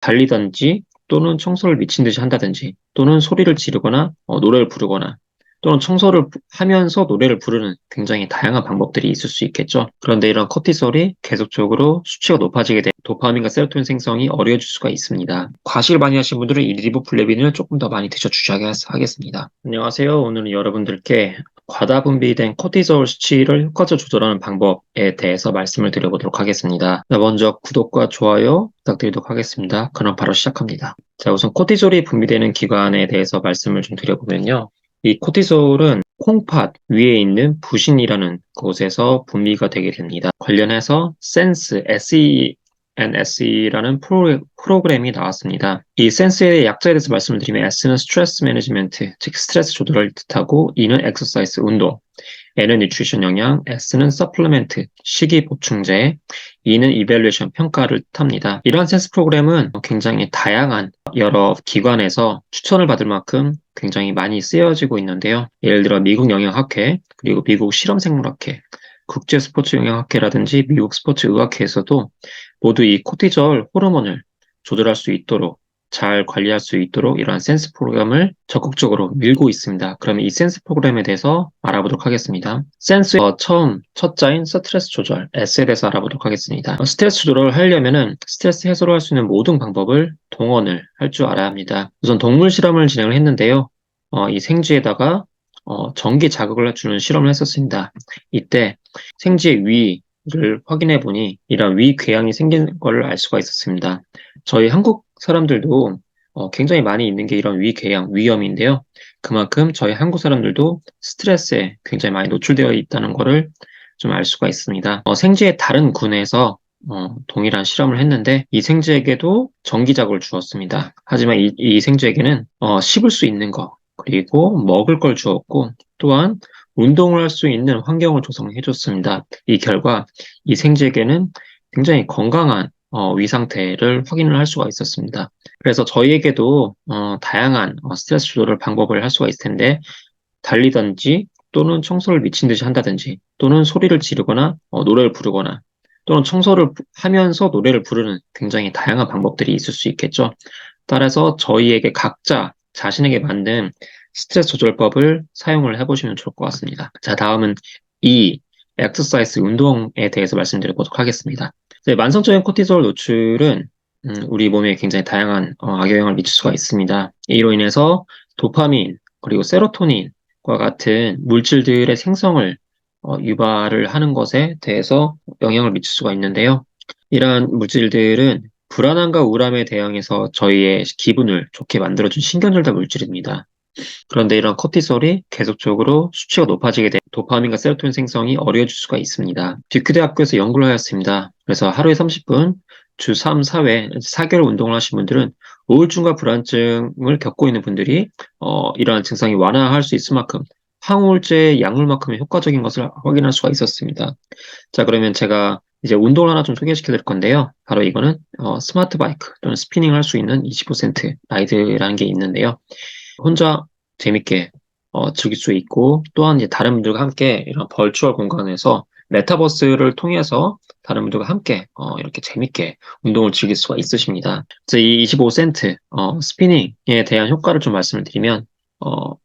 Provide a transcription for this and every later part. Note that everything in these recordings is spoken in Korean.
달리든지 또는 청소를 미친 듯이 한다든지 또는 소리를 지르거나 노래를 부르거나 또는 청소를 하면서 노래를 부르는 굉장히 다양한 방법들이 있을 수 있겠죠. 그런데 이런 코티솔이 계속적으로 수치가 높아지게 되면 도파민과 세로토닌 생성이 어려워질 수가 있습니다. 과식을 많이 하신 분들은 이 리보플레빈을 조금 더 많이 드셔주셔야 하겠습니다. 안녕하세요. 오늘은 여러분들께 과다 분비된 코티솔 수치를 효과적으로 조절하는 방법에 대해서 말씀을 드려보도록 하겠습니다. 먼저 구독과 좋아요 부탁드리도록 하겠습니다. 그럼 바로 시작합니다. 자, 우선 코티솔이 분비되는 기관에 대해서 말씀을 좀 드려보면요. 이 코티솔은 콩팥 위에 있는 부신이라는 곳에서 분비가 되게 됩니다. 관련해서 센스, SENSE라는 프로그램이 나왔습니다. 이 센스의 약자에 대해서 말씀을 드리면 S는 스트레스 매니지먼트, 즉 스트레스 조절을 뜻하고 E는 엑서사이즈, 운동, N은 뉴트리션 영양, S는 서플리멘트, 식이 보충제, E는 이밸루에이션 평가를 뜻합니다. 이러한 센스 프로그램은 굉장히 다양한 여러 기관에서 추천을 받을 만큼 굉장히 많이 쓰여지고 있는데요. 예를 들어 미국 영양학회, 그리고 미국 실험생물학회, 국제스포츠영양학회라든지 미국 스포츠의학회에서도 모두 이 코티졸 호르몬을 조절할 수 있도록 잘 관리할 수 있도록 이러한 센스 프로그램을 적극적으로 밀고 있습니다. 그러면 이 센스 프로그램에 대해서 알아보도록 하겠습니다. 센스의 처음 첫 자인 스트레스 조절, S에 대해서 알아보도록 하겠습니다. 스트레스 조절을 하려면은 스트레스 해소를 할 수 있는 모든 방법을 동원을 할 줄 알아야 합니다. 우선 동물 실험을 진행을 했는데요. 이 생쥐에다가 전기 자극을 주는 실험을 했었습니다. 이때 생쥐의 위를 확인해 보니 이런 위 궤양이 생긴 걸 알 수가 있었습니다. 저희 한국 사람들도 굉장히 많이 있는 게 이런 위궤양, 위염인데요. 그만큼 저희 한국 사람들도 스트레스에 굉장히 많이 노출되어 있다는 것을 좀 알 수가 있습니다. 생쥐의 다른 군에서 동일한 실험을 했는데 이 생쥐에게도 전기 자극을 주었습니다. 하지만 이 생쥐에게는 씹을 수 있는 거 그리고 먹을 걸 주었고 또한 운동을 할 수 있는 환경을 조성해 줬습니다. 이 결과 이 생쥐에게는 굉장히 건강한 위 상태를 확인을 할 수가 있었습니다. 그래서 저희에게도 다양한 스트레스 조절 방법을 할 수가 있을 텐데 달리든지 또는 청소를 미친 듯이 한다든지 또는 소리를 지르거나 노래를 부르거나 또는 청소를 하면서 노래를 부르는 굉장히 다양한 방법들이 있을 수 있겠죠. 따라서 저희에게 각자 자신에게 맞는 스트레스 조절법을 사용을 해보시면 좋을 것 같습니다. 자, 다음은 이 엑서사이즈 운동에 대해서 말씀드려보도록 하겠습니다. 만성적인 코티솔 노출은 우리 몸에 굉장히 다양한 악영향을 미칠 수가 있습니다. 이로 인해서 도파민 그리고 세로토닌과 같은 물질들의 생성을 유발을 하는 것에 대해서 영향을 미칠 수가 있는데요. 이러한 물질들은 불안함과 우울함에 대응해서 저희의 기분을 좋게 만들어준 신경전달 물질입니다. 그런데 이런 코티솔이 계속적으로 수치가 높아지게 되면 도파민과 세로토닌 생성이 어려워질 수가 있습니다. 듀크 대학교에서 연구를 하였습니다. 그래서 하루에 30분, 주 3, 4회, 4개월 운동을 하신 분들은 우울증과 불안증을 겪고 있는 분들이 이러한 증상이 완화할 수 있을 만큼 항우울제 약물만큼의 효과적인 것을 확인할 수가 있었습니다. 자, 그러면 제가 이제 운동을 하나 좀 소개시켜 드릴 건데요. 바로 이거는 스마트 바이크 또는 스피닝 할 수 있는 25센트 라이드라는 게 있는데요. 혼자 재밌게 즐길 수 있고 또한 이제 다른 분들과 함께 이런 버추얼 공간에서 메타버스를 통해서 다른 분들과 함께 이렇게 재밌게 운동을 즐길 수가 있으십니다. 그래서 이 25센트 스피닝에 대한 효과를 좀 말씀을 드리면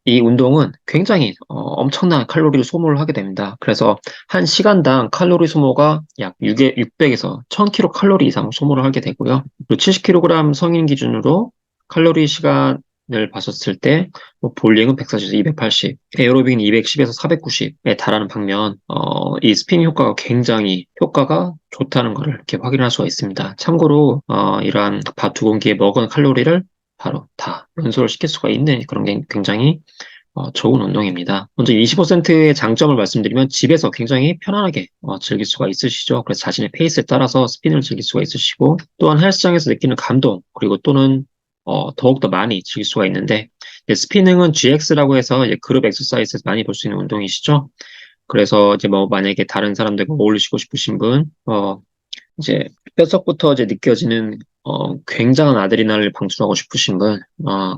이 운동은 굉장히 엄청난 칼로리를 소모를 하게 됩니다. 그래서 한 시간당 칼로리 소모가 약 600에서 1000kcal 이상 소모를 하게 되고요. 그리고 70kg 성인 기준으로 칼로리 시간을 봤었을 때 볼링은 140에서 280, 에어로빅은 210에서 490에 달하는 반면 이 스피닝 효과가 굉장히 효과가 좋다는 것을 이렇게 확인할 수가 있습니다. 참고로 이러한 밥 2공기에 먹은 칼로리를 바로 다 연소를 시킬 수가 있는 그런 게 굉장히 좋은 운동입니다. 먼저 20%의 장점을 말씀드리면 집에서 굉장히 편안하게 즐길 수가 있으시죠. 그래서 자신의 페이스에 따라서 스핀을 즐길 수가 있으시고 또한 헬스장에서 느끼는 감동 그리고 또는 더욱더 많이 즐길 수가 있는데 스피닝은 GX라고 해서 이제 그룹 엑서사이즈에서 많이 볼 수 있는 운동이시죠. 그래서 이제 뭐 만약에 다른 사람들과 어울리시고 싶으신 분, 이제 뼛속부터 이제 느껴지는 굉장한 아드레날린을 방출하고 싶으신 분,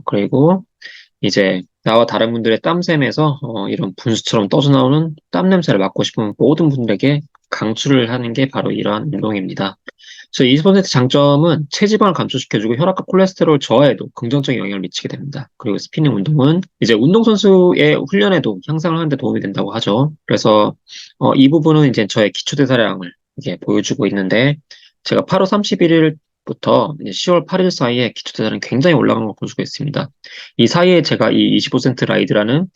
그리고 이제 나와 다른 분들의 땀샘에서 이런 분수처럼 떠져나오는 땀 냄새를 맡고 싶은 모든 분들에게 강추를 하는 게 바로 이러한 운동입니다. 그래서 20% 장점은 체지방을 감소시켜주고 혈압과 콜레스테롤 저하에도 긍정적인 영향을 미치게 됩니다. 그리고 스피닝 운동은 이제 운동선수의 훈련에도 향상을 하는 데 도움이 된다고 하죠. 그래서 이 부분은 이제 저의 기초대사량을 이게 보여주고 있는데 제가 8월 31일부터 10월 8일 사이에 기초대사량이 굉장히 올라간 걸 볼 수가 있습니다. 이 사이에 제가 이 20% 라이드라는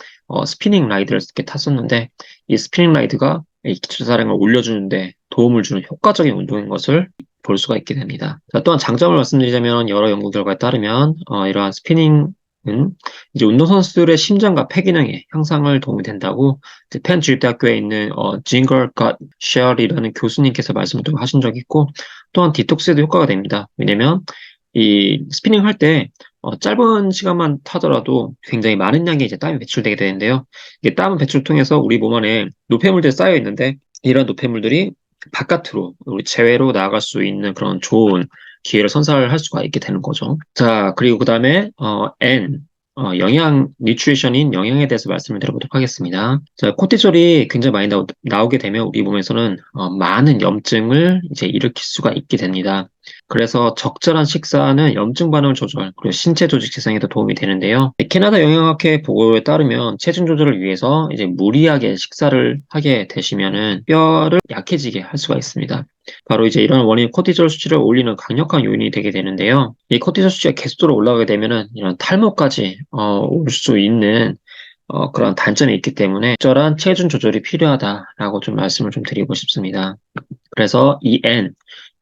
스피닝 라이드를 이렇게 탔었는데 이 스피닝 라이드가 이 기초대사량을 올려주는데 도움을 주는 효과적인 운동인 것을 볼 수가 있게 됩니다. 자, 또한 장점을 말씀드리자면 여러 연구 결과에 따르면 이러한 스피닝은 이제 운동선수들의 심장과 폐 기능의 향상을 도움이 된다고 펜 주립대학교에 있는 징걸 갓 셰얼이라는 교수님께서 말씀을 또 하신 적이 있고 또한 디톡스에도 효과가 됩니다. 왜냐면 이 스피닝 할 때 짧은 시간만 타더라도 굉장히 많은 양의 이제 땀이 배출되게 되는데요. 이게 땀은 배출을 통해서 우리 몸 안에 노폐물들이 쌓여 있는데 이런 노폐물들이 바깥으로 우리 제외로 나아갈 수 있는 그런 좋은 기회를 선사할 수가 있게 되는 거죠. 자, 그리고 그 다음에 N 영양 뉴트리션인 영양에 대해서 말씀을 드려보도록 하겠습니다. 자, 코티졸이 굉장히 많이 나오게 되면 우리 몸에서는 많은 염증을 이제 일으킬 수가 있게 됩니다. 그래서 적절한 식사는 염증 반응 조절, 그리고 신체 조직 재생에도 도움이 되는데요. 캐나다 영양학회 보고에 따르면 체중 조절을 위해서 이제 무리하게 식사를 하게 되시면은 뼈를 약해지게 할 수가 있습니다. 바로 이제 이런 원인 코티졸 수치를 올리는 강력한 요인이 되게 되는데요. 이 코티졸 수치가 계속적으로 올라가게 되면은 이런 탈모까지 올 수 있는 그런 단점이 있기 때문에 적절한 체중 조절이 필요하다라고 좀 말씀을 좀 드리고 싶습니다. 그래서 이 N,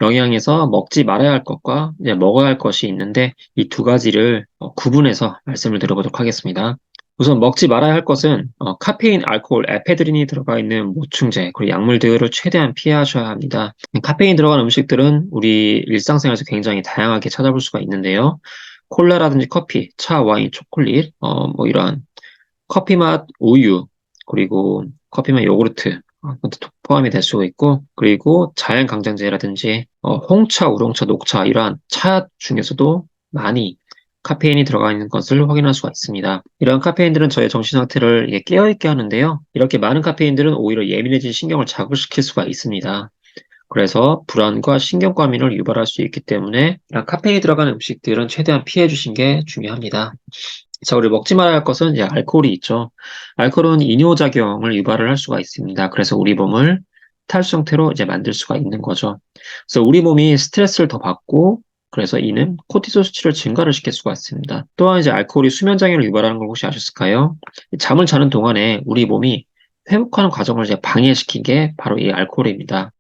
영양에서 먹지 말아야 할 것과 이제 먹어야 할 것이 있는데 이 두 가지를 구분해서 말씀을 드려보도록 하겠습니다. 우선 먹지 말아야 할 것은 카페인, 알코올, 에페드린이 들어가 있는 모충제, 그리고 약물들을 최대한 피하셔야 합니다. 카페인 들어간 음식들은 우리 일상생활에서 굉장히 다양하게 찾아볼 수가 있는데요. 콜라라든지 커피, 차, 와인, 초콜릿, 뭐 이러한 커피 맛 우유, 그리고 커피 맛 요구르트, 그것도 포함이 될 수가 있고, 그리고 자연 강장제라든지, 홍차, 우롱차, 녹차, 이러한 차 중에서도 많이 카페인이 들어가 있는 것을 확인할 수가 있습니다. 이러한 카페인들은 저의 정신 상태를 깨어있게 하는데요. 이렇게 많은 카페인들은 오히려 예민해진 신경을 자극시킬 수가 있습니다. 그래서 불안과 신경과민을 유발할 수 있기 때문에 이런 카페인이 들어간 음식들은 최대한 피해 주신 게 중요합니다. 자, 우리 먹지 말아야 할 것은 이제 알코올이 있죠. 알코올은 이뇨작용을 유발을 할 수가 있습니다. 그래서 우리 몸을 탈수 형태로 이제 만들 수가 있는 거죠. 그래서 우리 몸이 스트레스를 더 받고 그래서 이는 코티솔 수치를 증가를 시킬 수가 있습니다. 또한 이제 알코올이 수면 장애를 유발하는 걸 혹시 아셨을까요? 잠을 자는 동안에 우리 몸이 회복하는 과정을 이제 방해시킨 게 바로 이 알코올입니다.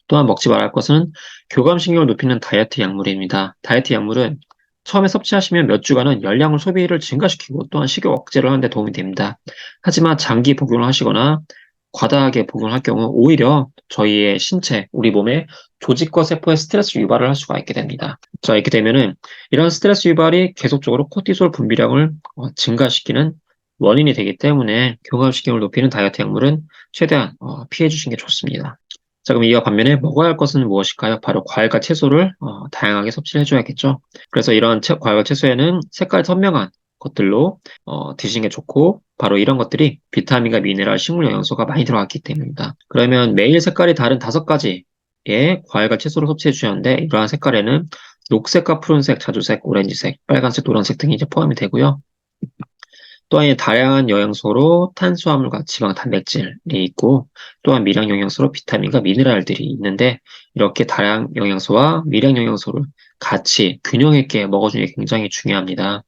또한 먹지 말아야 할 것은 교감신경을 높이는 다이어트 약물입니다. 다이어트 약물은 처음에 섭취하시면 몇 주간은 열량을 소비를 증가시키고 또한 식욕 억제를 하는 데 도움이 됩니다. 하지만 장기 복용을 하시거나 과다하게 복용을 할 경우 오히려 저희의 신체, 우리 몸의 조직과 세포에 스트레스 유발을 할 수가 있게 됩니다. 자, 이렇게 되면은 이런 스트레스 유발이 계속적으로 코티솔 분비량을 증가시키는 원인이 되기 때문에 교감신경을 높이는 다이어트 약물은 최대한 피해 주시는 게 좋습니다. 자, 그럼 이와 반면에 먹어야 할 것은 무엇일까요? 바로 과일과 채소를 다양하게 섭취를 해줘야겠죠. 그래서 이런 과일과 채소에는 색깔 선명한 것들로 드시는 게 좋고 바로 이런 것들이 비타민과 미네랄, 식물 영양소가 많이 들어갔기 때문입니다. 그러면 매일 색깔이 다른 5가지의 과일과 채소를 섭취해 주셨는데 이러한 색깔에는 녹색과 푸른색, 자주색, 오렌지색, 빨간색, 노란색 등이 이제 포함이 되고요. 또한 다양한 영양소로 탄수화물과 지방, 단백질이 있고 또한 미량 영양소로 비타민과 미네랄들이 있는데 이렇게 다양한 영양소와 미량 영양소를 같이 균형 있게 먹어주는 게 굉장히 중요합니다.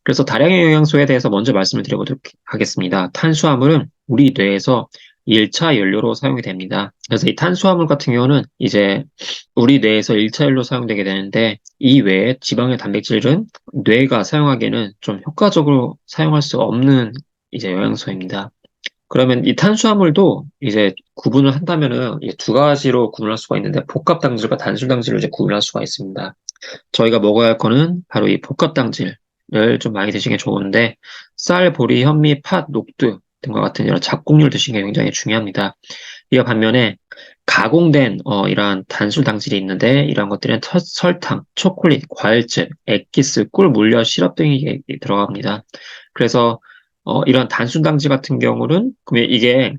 그래서 다량의 영양소에 대해서 먼저 말씀을 드려보도록 하겠습니다. 탄수화물은 우리 뇌에서 1차 연료로 사용이 됩니다. 그래서 이 탄수화물 같은 경우는 이제 우리 뇌에서 1차 연료로 사용되게 되는데 이 외에 지방의 단백질은 뇌가 사용하기에는 좀 효과적으로 사용할 수 없는 이제 영양소입니다. 그러면 이 탄수화물도 이제 구분을 한다면은 이게 두 가지로 구분할 수가 있는데 복합당질과 단순당질로 이제 구분할 수가 있습니다. 저희가 먹어야 할 거는 바로 이 복합당질을 좀 많이 드시는 게 좋은데 쌀, 보리, 현미, 팥, 녹두 등과 같은 이런 잡곡류를 드시는 게 굉장히 중요합니다. 이와 반면에 가공된 이러한 단순당질이 있는데 이러한 것들은 설탕, 초콜릿, 과일즙, 액기스, 꿀, 물엿, 시럽 등이 들어갑니다. 그래서 이런 단순당질 같은 경우는 그러면 이게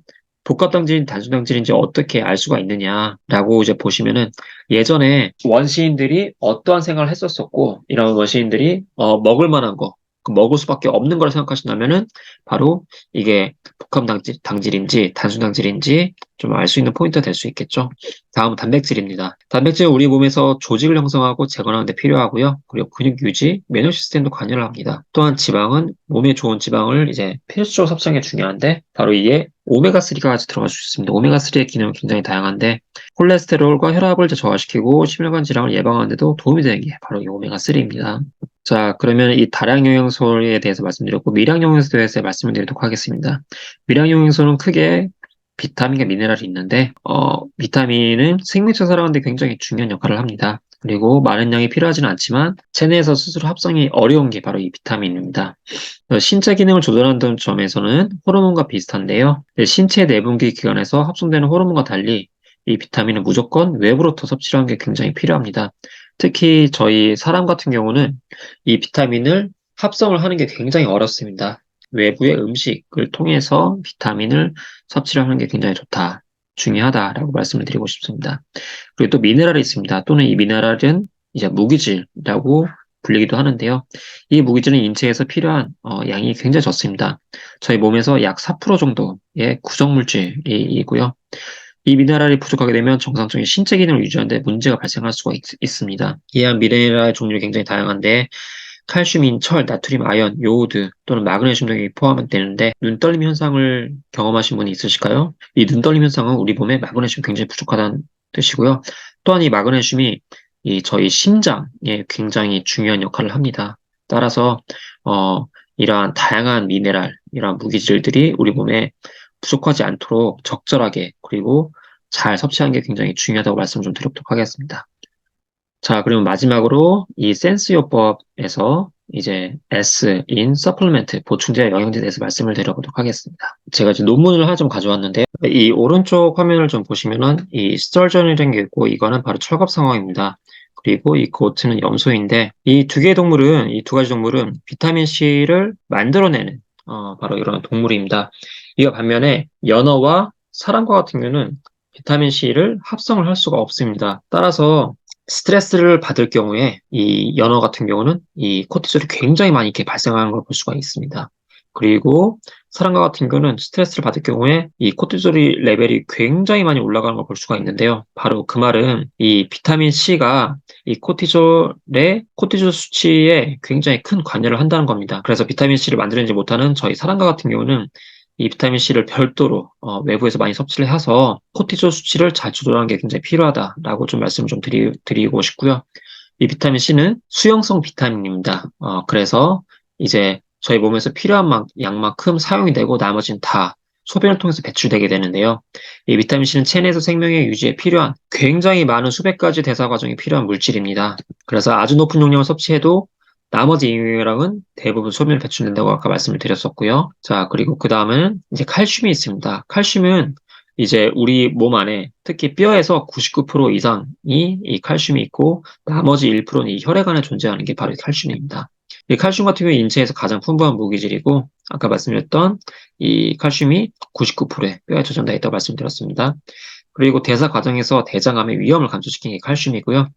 복합당질인 단순당질인지 어떻게 알 수가 있느냐라고 이제 보시면은 예전에 원시인들이 어떠한 생활을 했었었고 이런 원시인들이 먹을 만한 거, 먹을 수밖에 없는 걸 생각하신다면은 바로 이게 복합당질인지 단순당질인지 좀 알 수 있는 포인트가 될 수 있겠죠. 다음은 단백질입니다. 단백질은 우리 몸에서 조직을 형성하고 재건하는 데 필요하고요. 그리고 근육 유지, 면역 시스템도 관여를 합니다. 또한 지방은 몸에 좋은 지방을 이제 필수적으로 섭취하는 게 중요한데 바로 이게 오메가3가 같이 들어갈 수 있습니다. 오메가3의 기능은 굉장히 다양한데 콜레스테롤과 혈압을 이제 저하시키고 심혈관 질환을 예방하는 데도 도움이 되는 게 바로 이 오메가3입니다. 자, 그러면 이 다량 영양소에 대해서 말씀드렸고 미량 영양소에 대해서 말씀을 드리도록 하겠습니다. 미량 영양소는 크게 비타민과 미네랄이 있는데, 비타민은 생명체 살아가는데 굉장히 중요한 역할을 합니다. 그리고 많은 양이 필요하지는 않지만, 체내에서 스스로 합성이 어려운 게 바로 이 비타민입니다. 신체 기능을 조절한다는 점에서는 호르몬과 비슷한데요. 신체 내분기 기관에서 합성되는 호르몬과 달리 이 비타민은 무조건 외부로부터 섭취를 하는 게 굉장히 필요합니다. 특히 저희 사람 같은 경우는 이 비타민을 합성을 하는 게 굉장히 어렵습니다. 외부의 음식을 통해서 비타민을 섭취를 하는 게 굉장히 좋다, 중요하다라고 말씀을 드리고 싶습니다. 그리고 또 미네랄이 있습니다. 또는 이 미네랄은 이제 무기질이라고 불리기도 하는데요. 이 무기질은 인체에서 필요한 양이 굉장히 적습니다. 저희 몸에서 약 4% 정도의 구성물질이고요. 이 미네랄이 부족하게 되면 정상적인 신체 기능을 유지하는 데 문제가 발생할 수가 있습니다. 이한 미네랄 종류가 굉장히 다양한데 칼슘인 철, 나트륨, 아연, 요오드 또는 마그네슘 등이 포함되는데 눈떨림 현상을 경험하신 분이 있으실까요? 이 눈떨림 현상은 우리 몸에 마그네슘 굉장히 부족하다는 뜻이고요. 또한 이 마그네슘이 저희 심장에 굉장히 중요한 역할을 합니다. 따라서 이러한 다양한 미네랄, 이러한 무기질들이 우리 몸에 부족하지 않도록 적절하게 그리고 잘 섭취하는 게 굉장히 중요하다고 말씀 좀 드리도록 하겠습니다. 자, 그리고 마지막으로 이 센스요법에서 이제 S인 서플리멘트, 보충제 영양제에 대해서 말씀을 드려보도록 하겠습니다. 제가 지금 논문을 하나 좀 가져왔는데, 이 오른쪽 화면을 좀 보시면은 이 스털전이라는 게 있고, 이거는 바로 철갑 상어입니다. 그리고 이 고트는 염소인데, 이 두 개의 동물은, 이 두 가지 동물은 비타민C를 만들어내는, 바로 이런 동물입니다. 이와 반면에 연어와 사람과 같은 경우는 비타민C를 합성을 할 수가 없습니다. 따라서 스트레스를 받을 경우에 이 연어 같은 경우는 이 코티솔이 굉장히 많이 이렇게 발생하는 걸 볼 수가 있습니다. 그리고 사람과 같은 경우는 스트레스를 받을 경우에 이 코티솔이 레벨이 굉장히 많이 올라가는 걸 볼 수가 있는데요. 바로 그 말은 이 비타민 C가 이 코티졸 수치에 굉장히 큰 관여를 한다는 겁니다. 그래서 비타민 C를 만들어내지 못하는 저희 사람과 같은 경우는 이 비타민 C를 별도로 외부에서 많이 섭취를 해서 코티졸 수치를 잘 조절하는 게 굉장히 필요하다라고 좀 말씀을 좀 드리고 싶고요. 이 비타민 C는 수용성 비타민입니다. 그래서 이제 저희 몸에서 필요한 양만큼 사용이 되고 나머지는 다 소변을 통해서 배출되게 되는데요. 이 비타민 C는 체내에서 생명의 유지에 필요한 굉장히 많은 수백 가지 대사 과정이 필요한 물질입니다. 그래서 아주 높은 용량을 섭취해도 나머지 인유량은 대부분 소변을 배출된다고 아까 말씀을 드렸었고요. 자, 그리고 그 다음은 이제 칼슘이 있습니다. 칼슘은 이제 우리 몸 안에 특히 뼈에서 99% 이상이 이 칼슘이 있고 나머지 1%는 이 혈액 안에 존재하는 게 바로 칼슘입니다. 이 칼슘 같은 경우 인체에서 가장 풍부한 무기질이고 아까 말씀드렸던 이 칼슘이 99%에 뼈에 저장되어 있다고 말씀드렸습니다. 그리고 대사 과정에서 대장암의 위험을 감소시키는 게 칼슘이고요.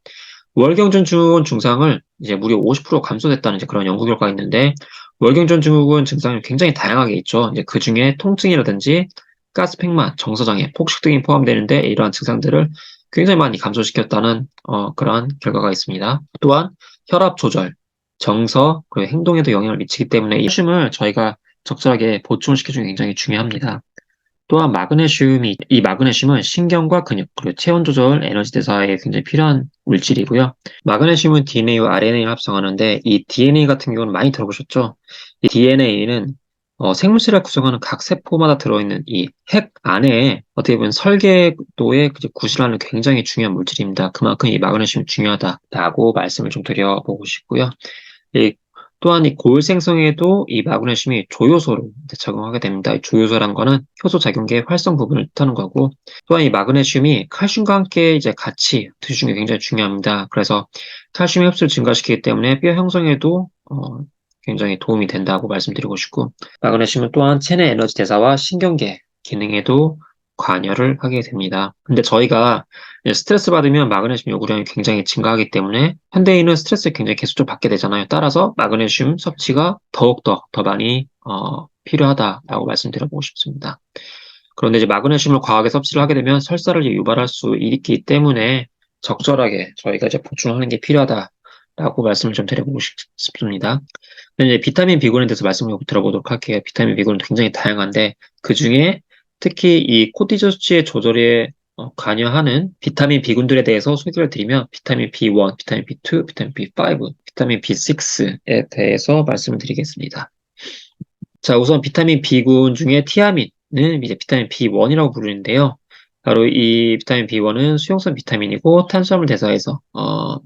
월경전 증후군 증상을 이제 무려 50% 감소됐다는 이제 그런 연구 결과가 있는데 월경전 증후군 증상이 굉장히 다양하게 있죠. 이제 그 중에 통증이라든지 가스팽만, 정서장애, 폭식 등이 포함되는데 이러한 증상들을 굉장히 많이 감소시켰다는 그런 결과가 있습니다. 또한 혈압 조절, 정서, 그리고 행동에도 영향을 미치기 때문에 이 칼슘을 저희가 적절하게 보충을 시켜주는 게 굉장히 중요합니다. 또한 이 마그네슘은 신경과 근육, 그리고 체온 조절, 에너지 대사에 굉장히 필요한 물질이고요. 마그네슘은 DNA와 RNA를 합성하는데 이 DNA 같은 경우는 많이 들어보셨죠? 이 DNA는 생물체를 구성하는 각 세포마다 들어있는 이 핵 안에 어떻게 보면 설계도에 구실하는 굉장히 중요한 물질입니다. 그만큼 이 마그네슘이 중요하다라고 말씀을 좀 드려보고 싶고요. 이 또한 이 고열 생성에도 이 마그네슘이 조효소로 작용하게 됩니다. 이 조효소란 거는 효소 작용계의 활성 부분을 뜻하는 거고, 또한 이 마그네슘이 칼슘과 함께 이제 같이 드시는 게 굉장히 중요합니다. 그래서 칼슘 흡수를 증가시키기 때문에 뼈 형성에도 굉장히 도움이 된다고 말씀드리고 싶고, 마그네슘은 또한 체내 에너지 대사와 신경계 기능에도 관여를 하게 됩니다. 근데 저희가 이제 스트레스 받으면 마그네슘 요구량이 굉장히 증가하기 때문에 현대인은 스트레스를 굉장히 계속적으로 받게 되잖아요. 따라서 마그네슘 섭취가 더욱더 더 많이 필요하다라고 말씀드려보고 싶습니다. 그런데 이제 마그네슘을 과하게 섭취를 하게 되면 설사를 유발할 수 있기 때문에 적절하게 저희가 이제 보충하는 게 필요하다라고 말씀을 좀 드려보고 싶습니다. 이제 비타민 B군에 대해서 말씀을 들어보도록 할게요. 비타민 B군은 굉장히 다양한데 그 중에 특히 이 코티졸 수치의 조절에 관여하는 비타민 B군들에 대해서 소개를 드리면 비타민 B1, 비타민 B2, 비타민 B5, 비타민 B6에 대해서 말씀을 드리겠습니다. 자, 우선 비타민 B군 중에 티아민은 이제 비타민 B1이라고 부르는데요. 바로 이 비타민 B1은 수용성 비타민이고 탄수화물 대사에서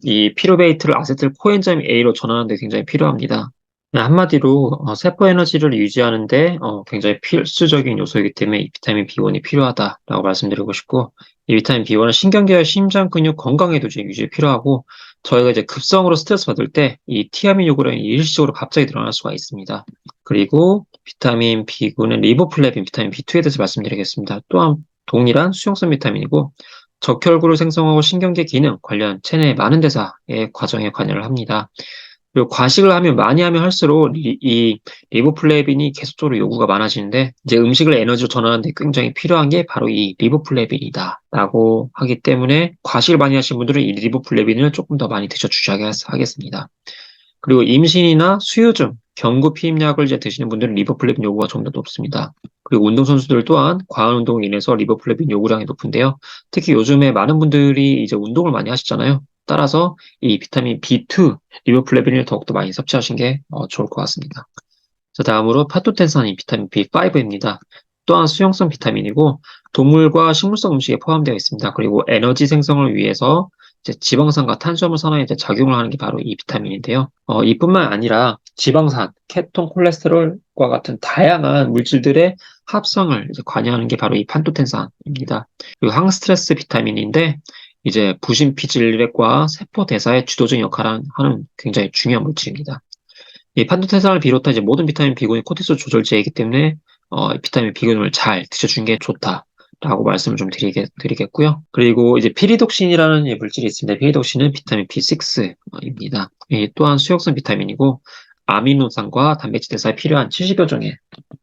이 피루베이트를 아세틸 코엔자임 A로 전환하는 데 굉장히 필요합니다. 한마디로 세포 에너지를 유지하는데 굉장히 필수적인 요소이기 때문에 이 비타민 B1이 필요하다라고 말씀드리고 싶고 이 비타민 B1은 신경계와 심장 근육 건강에도 유지에 필요하고 저희가 이제 급성으로 스트레스 받을 때 이 티아민 요구량이 일시적으로 갑자기 늘어날 수가 있습니다. 그리고 비타민 B군은 리보플레빈, 비타민 B2에 대해서 말씀드리겠습니다. 또한 동일한 수용성 비타민이고 적혈구를 생성하고 신경계 기능 관련 체내의 많은 대사의 과정에 관여를 합니다. 그리고 과식을 하면 많이 하면 할수록 이 리보플레빈이 계속적으로 요구가 많아지는데 이제 음식을 에너지로 전환하는데 굉장히 필요한 게 바로 이 리보플레빈이다라고 하기 때문에 과식을 많이 하시는 분들은 이 리보플레빈을 조금 더 많이 드셔주셔야 하겠습니다. 그리고 임신이나 수유증, 경구 피임약을 이제 드시는 분들은 리보플레빈 요구가 좀 더 높습니다. 그리고 운동선수들 또한 과한 운동으로 인해서 리보플레빈 요구량이 높은데요. 특히 요즘에 많은 분들이 이제 운동을 많이 하시잖아요. 따라서 이 비타민 B2, 리보플레빈을 더욱더 많이 섭취하시는 게 좋을 것 같습니다. 자, 다음으로 파토텐산인 비타민 B5입니다. 또한 수용성 비타민이고 동물과 식물성 음식에 포함되어 있습니다. 그리고 에너지 생성을 위해서 이제 지방산과 탄수화물 산화에 이제 작용을 하는 게 바로 이 비타민인데요. 이뿐만 아니라 지방산, 케톤, 콜레스테롤과 같은 다양한 물질들의 합성을 이제 관여하는 게 바로 이 판토텐산입니다. 그리고 항스트레스 비타민인데 이제 부신 피질핵과 세포 대사의 주도적인 역할을 하는 굉장히 중요한 물질입니다. 이 판토텐산을 비롯한 이제 모든 비타민 B군이 코티솔 조절제이기 때문에 비타민 B군을 잘 드셔주는 게 좋다라고 말씀을 좀 드리겠고요. 그리고 이제 피리독신이라는 물질이 있습니다. 피리독신은 비타민 B6입니다. 또한 수용성 비타민이고 아미노산과 단백질 대사에 필요한 70여 종의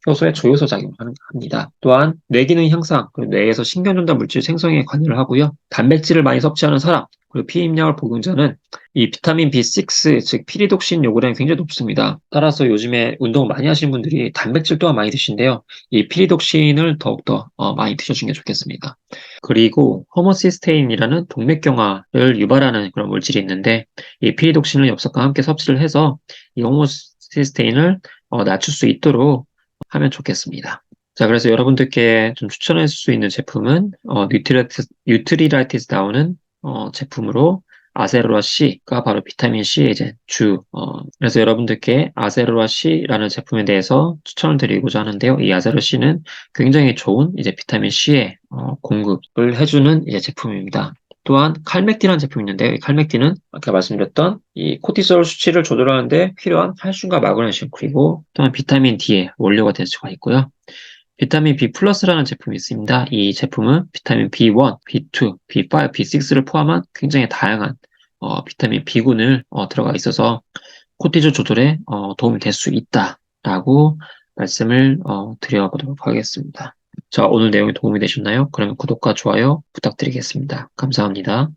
효소의 조효소 작용을 합니다. 또한 뇌기능 향상, 그리고 뇌에서 신경전달 물질 생성에 관여를 하고요. 단백질을 많이 섭취하는 사람, 그리고 피임약을 복용자는 이 비타민 B6, 즉 피리독신 요구량이 굉장히 높습니다. 따라서 요즘에 운동을 많이 하시는 분들이 단백질 또한 많이 드신데요. 이 피리독신을 더욱더 많이 드셔주는 게 좋겠습니다. 그리고 호모시스테인이라는 동맥경화를 유발하는 그런 물질이 있는데 이 피리독신을 엽석과 함께 섭취를 해서 이 호모시스테인을 낮출 수 있도록 하면 좋겠습니다. 자, 그래서 여러분들께 좀 추천해 줄 수 있는 제품은 뉴트리라이티스 나오는 제품으로 아세로라 C가 바로 비타민 C의 이제 그래서 여러분들께 아세로라 C라는 제품에 대해서 추천을 드리고자 하는데요. 이 아세로라 C는 굉장히 좋은 이제 비타민 C의 공급을 해주는 이제 제품입니다. 또한 칼맥디라는 제품이 있는데요. 이 칼맥디는 아까 말씀드렸던 이 코티솔 수치를 조절하는데 필요한 칼슘과 마그네슘 그리고 또한 비타민 D의 원료가 될 수가 있고요. 비타민 B 플러스라는 제품이 있습니다. 이 제품은 비타민 B1, B2, B5, B6를 포함한 굉장히 다양한 비타민 B군을 들어가 있어서 코티졸 조절에 도움이 될 수 있다라고 말씀을 드려보도록 하겠습니다. 자, 오늘 내용이 도움이 되셨나요? 그러면 구독과 좋아요 부탁드리겠습니다. 감사합니다.